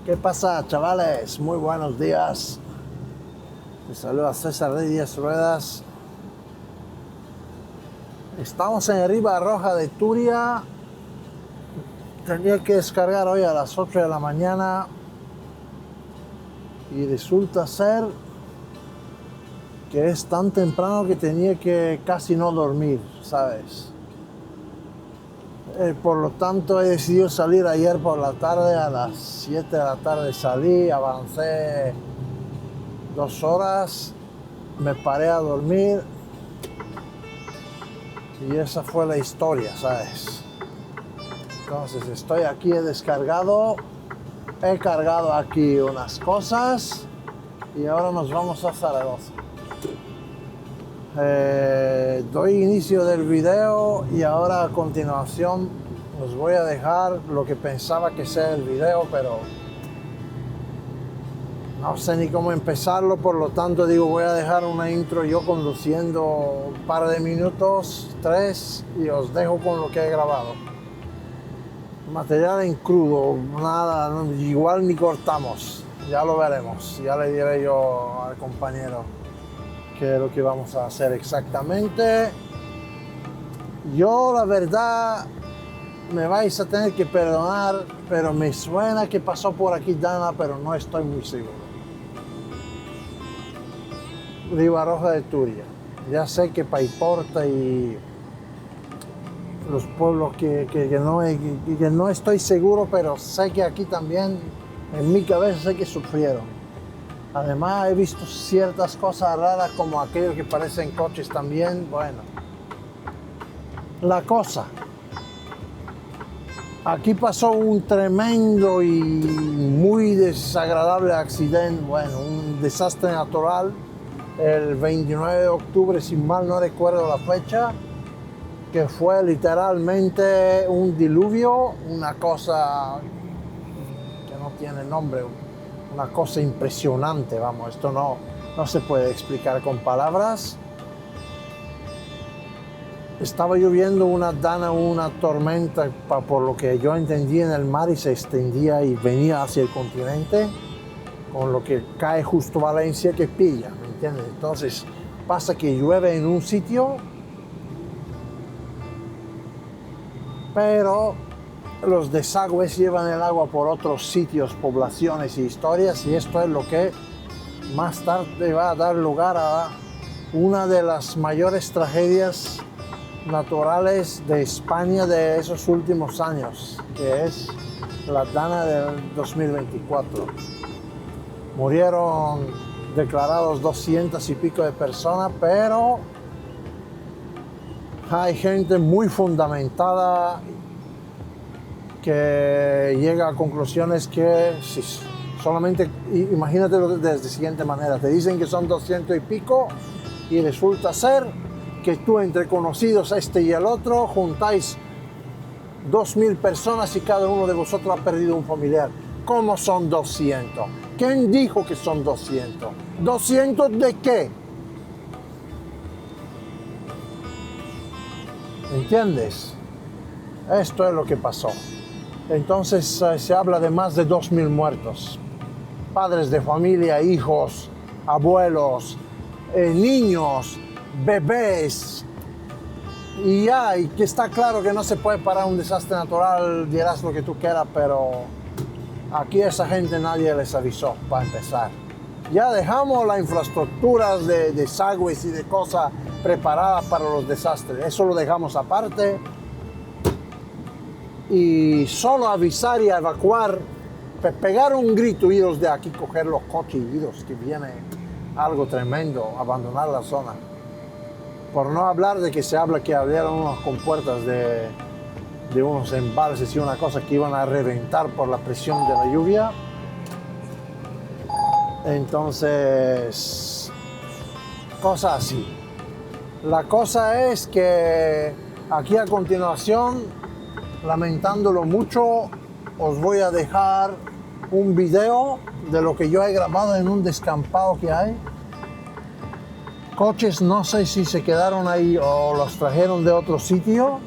¿Qué pasa, chavales? Muy buenos días. Les saluda César de Díaz Ruedas. Estamos en Ribarroja de Turia. Tenía que descargar hoy a las 8 de la mañana y resulta ser que es tan temprano que tenía que casi no dormir, ¿sabes? Por lo tanto, he decidido salir ayer por la tarde, a las 7 de la tarde salí, avancé 2 horas, me paré a dormir y esa fue la historia, ¿sabes? Entonces estoy aquí, he cargado aquí unas cosas y ahora nos vamos a Zaragoza. Doy inicio del video y ahora a continuación os voy a dejar lo que pensaba que sea el video, pero no sé ni cómo empezarlo, por lo tanto digo voy a dejar una intro yo conduciendo un par de minutos, 3, y os dejo con lo que he grabado. Material en crudo, nada, igual ni cortamos, ya lo veremos, ya le diré yo al compañero qué es lo que vamos a hacer exactamente. Yo la verdad, me vais a tener que perdonar, pero me suena que pasó por aquí Dana, pero no estoy muy seguro. Ribarroja de Turia. Ya sé que Paiporta y los pueblos que no estoy seguro, pero sé que aquí también, en mi cabeza, sé que sufrieron. Además, he visto ciertas cosas raras como aquellos que parecen coches también. Bueno, la cosa. Aquí pasó un tremendo y muy desagradable accidente, bueno, un desastre natural, el 29 de octubre, si mal no recuerdo la fecha, que fue literalmente un diluvio, una cosa que no tiene nombre, una cosa impresionante, vamos, esto no se puede explicar con palabras. Estaba lloviendo una tormenta, por lo que yo entendí, en el mar, y se extendía y venía hacia el continente, con lo que cae justo Valencia que pilla, ¿me entiendes? Entonces pasa que llueve en un sitio, pero los desagües llevan el agua por otros sitios, poblaciones y historias, y esto es lo que más tarde va a dar lugar a una de las mayores tragedias naturales de España de esos últimos años, que es la Dana del 2024. Murieron declarados 200 y pico de personas, pero hay gente muy fundamentada que llega a conclusiones que solamente, imagínatelo de la siguiente manera, te dicen que son 200 y pico y resulta ser que tú, entre conocidos, este y el otro, juntáis 2000 personas y cada uno de vosotros ha perdido un familiar. ¿Cómo son 200? ¿Quién dijo que son 200? ¿200 de qué? ¿Entiendes? Esto es lo que pasó. Entonces se habla de más de 2000 muertos. Padres de familia, hijos, abuelos, niños, bebés. Y que está claro que no se puede parar un desastre natural, dirás lo que tú quieras, pero aquí a esa gente nadie les avisó, para empezar. Ya dejamos las infraestructuras de desagües y de cosas preparadas para los desastres, eso lo dejamos aparte. Y solo avisar y evacuar, pegar un grito, iros de aquí, coger los coches y iros, que viene algo tremendo, abandonar la zona. Por no hablar de que se habla que abrieron unas compuertas de unos embalses y una cosa que iban a reventar por la presión de la lluvia. Entonces, cosas así. La cosa es que aquí a continuación, lamentándolo mucho, os voy a dejar un video de lo que yo he grabado en un descampado que hay. Coches no sé si se quedaron ahí o los trajeron de otro sitio,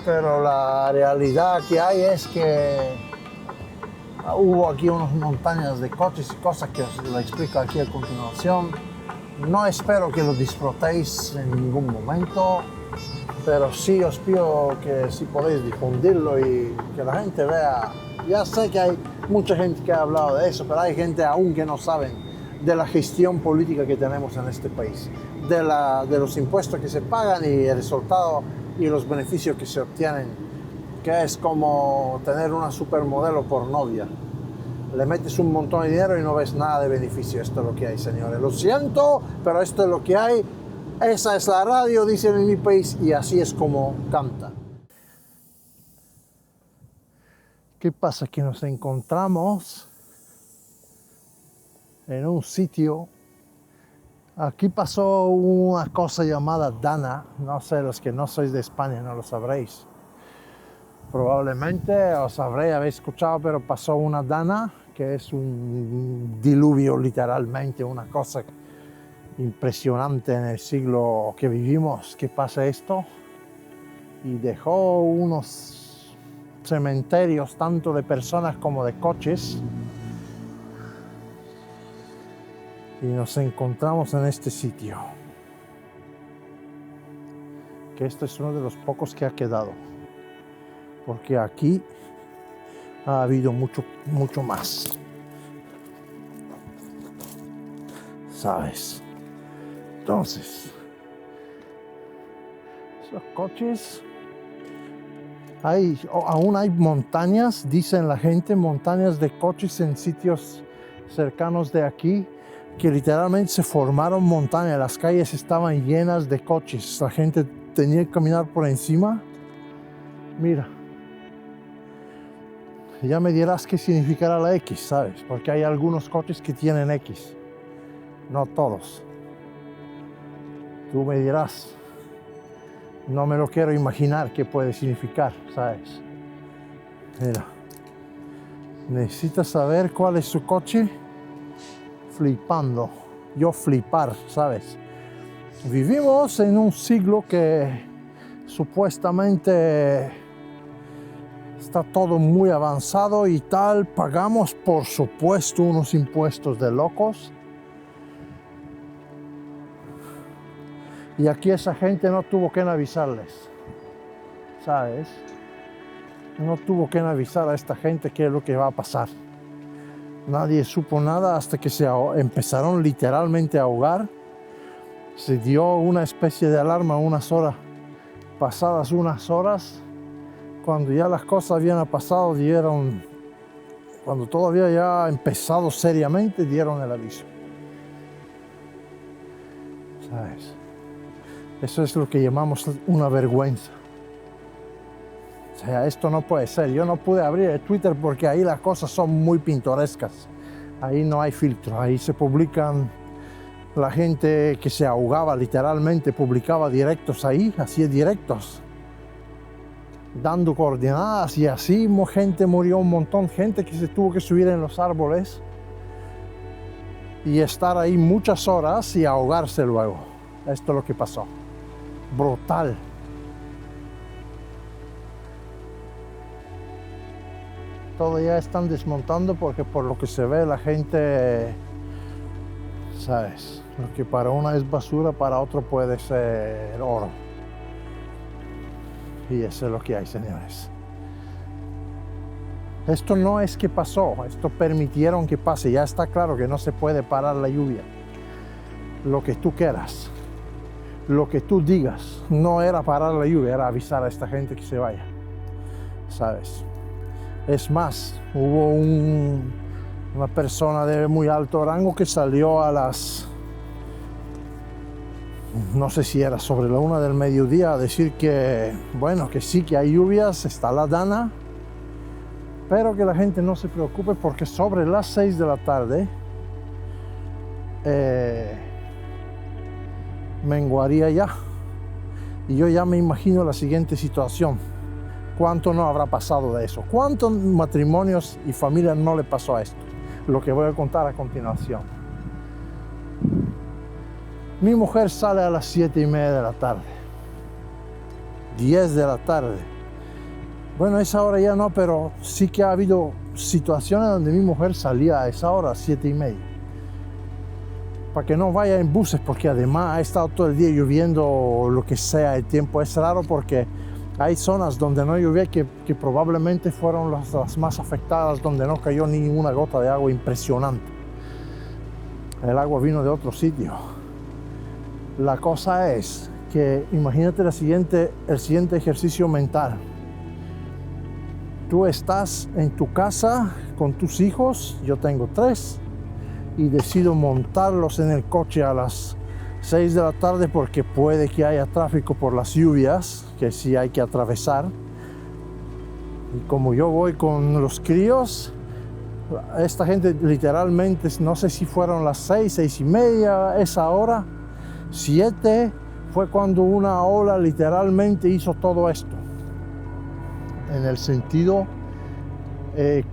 pero la realidad que hay es que Hubo aquí unas montañas de coches y cosas que os lo explico aquí a continuación. No espero que lo disfrutéis en ningún momento, pero sí os pido que si podéis difundirlo y que la gente vea. Ya sé que hay mucha gente que ha hablado de eso, pero hay gente aún que no saben de la gestión política que tenemos en este país, de los impuestos que se pagan y el resultado y los beneficios que se obtienen, que es como tener una supermodelo por novia. Le metes un montón de dinero y no ves nada de beneficio. Esto es lo que hay, señores. Lo siento, pero esto es lo que hay. Esa es la radio, dicen en mi país, y así es como canta. ¿Qué pasa? Que nos encontramos en un sitio. Aquí pasó una cosa llamada Dana. No sé, los que no sois de España no lo sabréis. Probablemente os habéis escuchado, pero pasó una Dana, que es un diluvio literalmente, una cosa impresionante en el siglo que vivimos, que pasa esto, y dejó unos cementerios tanto de personas como de coches, y nos encontramos en este sitio, que este es uno de los pocos que ha quedado, porque aquí ha habido mucho más, ¿sabes? Entonces, esos coches, aún hay montañas, dicen la gente, montañas de coches en sitios cercanos de aquí, que literalmente se formaron montañas, las calles estaban llenas de coches, la gente tenía que caminar por encima. Mira, ya me dirás qué significará la X, ¿sabes? Porque hay algunos coches que tienen X, no todos. Tú me dirás, no me lo quiero imaginar qué puede significar, ¿sabes? Mira, necesitas saber cuál es su coche. Flipando, yo flipar, ¿sabes? Vivimos en un siglo que supuestamente está todo muy avanzado y tal. Pagamos, por supuesto, unos impuestos de locos. Y aquí esa gente no tuvo que avisarles, ¿sabes? No tuvo que avisar a esta gente qué es lo que va a pasar. Nadie supo nada hasta que se empezaron literalmente a ahogar. Se dio una especie de alarma unas horas, pasadas unas horas, cuando ya las cosas habían pasado, cuando todavía ya ha empezado seriamente, dieron el aviso. ¿Sabes? Eso es lo que llamamos una vergüenza. O sea, esto no puede ser. Yo no pude abrir el Twitter porque ahí las cosas son muy pintorescas. Ahí no hay filtro. Ahí se publican, la gente que se ahogaba literalmente publicaba directos ahí, hacía directos, dando coordenadas, y así gente murió, un montón, gente que se tuvo que subir en los árboles y estar ahí muchas horas y ahogarse luego. Esto es lo que pasó. Brutal. Todo ya están desmontando porque por lo que se ve la gente, ¿sabes? Lo que para una es basura, para otro puede ser oro. Y eso es lo que hay, señores. Esto no es que pasó, esto permitieron que pase. Ya está claro que no se puede parar la lluvia. Lo que tú quieras, lo que tú digas, no era parar la lluvia, era avisar a esta gente que se vaya, ¿sabes? Es más, hubo una persona de muy alto rango que salió a las, no sé si era sobre la 1 del mediodía, a decir que, bueno, que sí, que hay lluvias, está la Dana, pero que la gente no se preocupe porque sobre las 6 de la tarde menguaría ya. Y yo ya me imagino la siguiente situación. ¿Cuánto no habrá pasado de eso? ¿Cuántos matrimonios y familias no le pasó a esto? Lo que voy a contar a continuación. Mi mujer sale a las 7:30 de la tarde. 10 de la tarde. Bueno, a esa hora ya no, pero sí que ha habido situaciones donde mi mujer salía a esa hora, 7:30. Para que no vaya en buses, porque además ha estado todo el día lloviendo o lo que sea. El tiempo es raro porque hay zonas donde no llovía que probablemente fueron las más afectadas, donde no cayó ni una gota de agua. Impresionante. El agua vino de otro sitio. La cosa es que imagínate el siguiente ejercicio mental. Tú estás en tu casa con tus hijos, yo tengo 3, y decido montarlos en el coche a las 6 de la tarde porque puede que haya tráfico por las lluvias, que sí hay que atravesar. Y como yo voy con los críos, esta gente literalmente, no sé si fueron las 6:30, esa hora, 7, fue cuando una ola literalmente hizo todo esto. En el sentido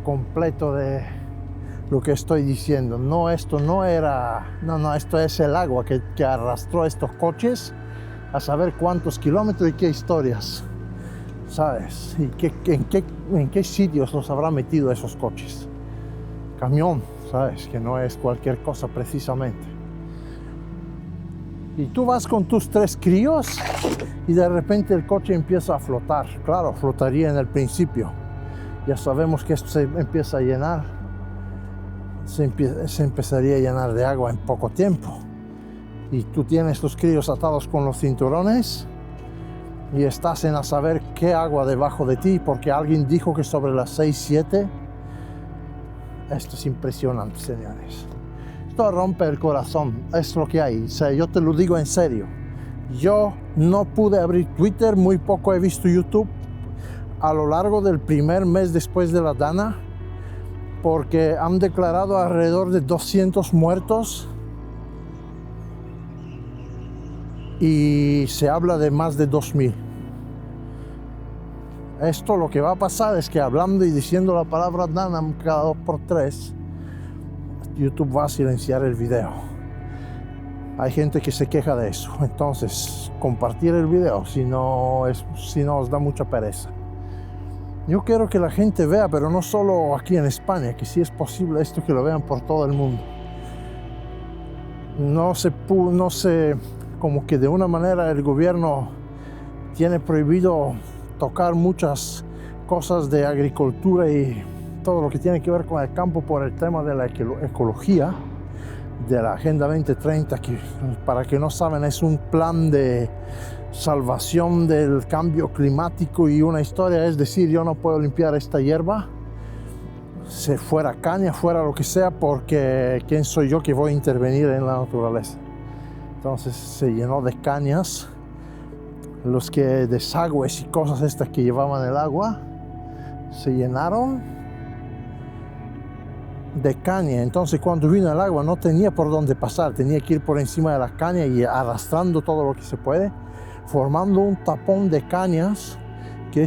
completo de lo que estoy diciendo. No, esto no era... No, esto es el agua que arrastró estos coches a saber cuántos kilómetros y qué historias, ¿sabes? Y en qué sitios los habrá metido esos coches. Camión, ¿sabes? Que no es cualquier cosa precisamente. Y tú vas con tus 3 críos y de repente el coche empieza a flotar. Claro, flotaría en el principio. Ya sabemos que esto se empieza a llenar. Se empezaría a llenar de agua en poco tiempo. Y tú tienes tus críos atados con los cinturones y estás en a saber qué agua debajo de ti, porque alguien dijo que sobre las 6:07. Esto es impresionante, señores. Esto rompe el corazón, es lo que hay. O sea, yo te lo digo en serio. Yo no pude abrir Twitter, muy poco he visto YouTube a lo largo del primer mes después de la Dana, porque han declarado alrededor de 200 muertos y se habla de más de 2000. Esto lo que va a pasar es que hablando y diciendo la palabra Dana cada 2x3, YouTube va a silenciar el video. Hay gente que se queja de eso. Entonces, compartir el video si no os da mucha pereza. Yo quiero que la gente vea, pero no solo aquí en España, que si es posible esto que lo vean por todo el mundo. No sé, como que de una manera el gobierno tiene prohibido tocar muchas cosas de agricultura y todo lo que tiene que ver con el campo por el tema de la ecología, de la Agenda 2030, que para que no saben es un plan de salvación del cambio climático y una historia, es decir, yo no puedo limpiar esta hierba, se fuera caña, fuera lo que sea, porque ¿quién soy yo que voy a intervenir en la naturaleza? Entonces se llenó de cañas, los que desagües y cosas estas que llevaban el agua se llenaron de caña. Entonces cuando vino el agua no tenía por dónde pasar, tenía que ir por encima de la caña y arrastrando todo lo que se puede, formando un tapón de cañas, que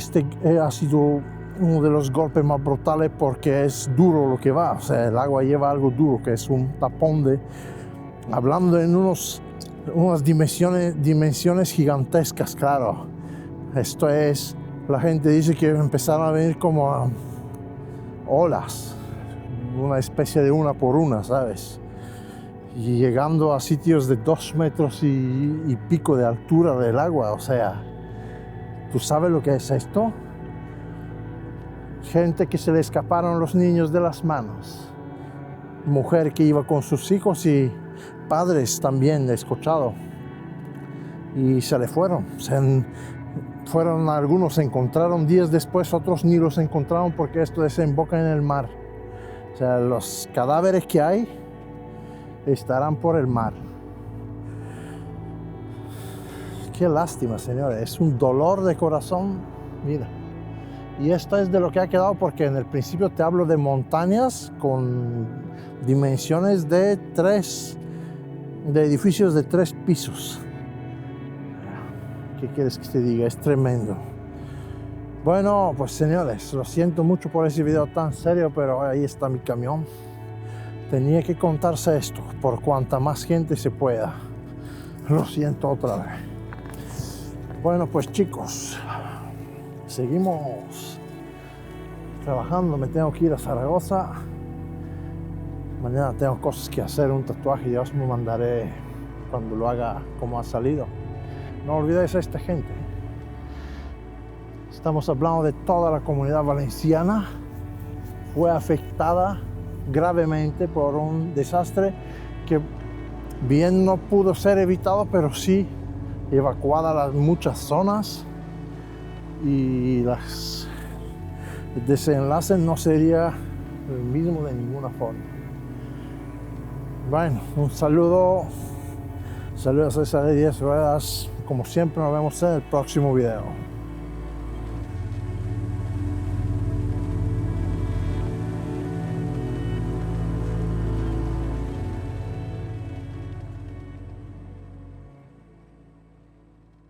ha sido uno de los golpes más brutales porque es duro lo que va, o sea, el agua lleva algo duro, que es un tapón hablando en unas dimensiones gigantescas, claro. Esto es, la gente dice que empezaron a venir como olas, una especie de una por una, ¿sabes? Y llegando a sitios de 2 metros y pico de altura del agua, o sea, ¿tú sabes lo que es esto? Gente que se le escaparon los niños de las manos, mujer que iba con sus hijos y padres también, he escuchado, y se le fueron. Algunos se encontraron días después, otros ni los encontraron porque esto desemboca en el mar. O sea, los cadáveres que hay estarán por el mar. Qué lástima, señores, es un dolor de corazón, mira. Y esto es de lo que ha quedado, porque en el principio te hablo de montañas con dimensiones de edificios de 3 pisos. ¿Qué quieres que te diga? Es tremendo. Bueno, pues señores, lo siento mucho por ese video tan serio, pero ahí está mi camión. Tenía que contarse esto por cuanta más gente se pueda. Lo siento otra vez. Bueno, pues chicos, seguimos. trabajando, me tengo que ir a Zaragoza. Mañana tengo cosas que hacer, un tatuaje, ya os me mandaré cuando lo haga como ha salido. No olvidéis a esta gente. Estamos hablando de toda la comunidad valenciana. Fue afectada gravemente por un desastre que bien no pudo ser evitado, pero sí evacuadas muchas zonas y el desenlace no sería el mismo de ninguna forma. Bueno, un saludo a César de 10 Ruedas. Como siempre, nos vemos en el próximo video.